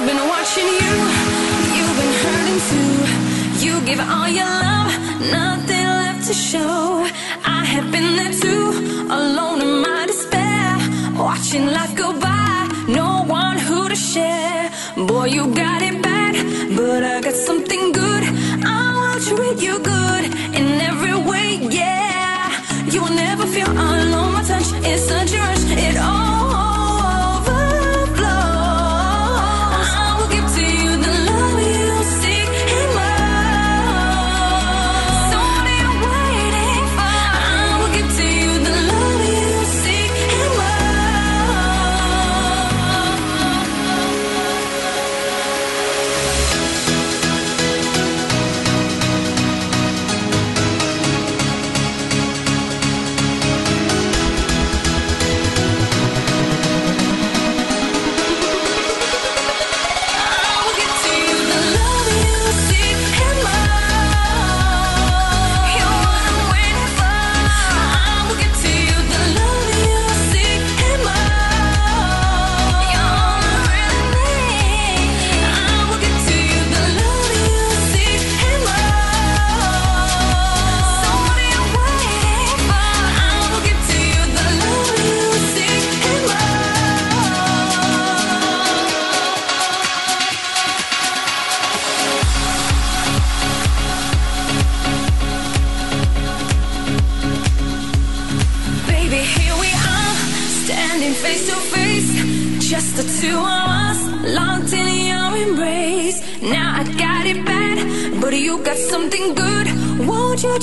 I've been watching you, you've been hurting too. You give all your love, nothing left to show. I have been there too, alone in my despair, watching life go by, no one who to share. Boy, you got it bad, but I got something good. I will treat you good in every way, yeah. You will never feel alone, my touch is such a rush, it all face to face, just the two of us, locked in your embrace. Now I got it bad, but you got something good. Won't you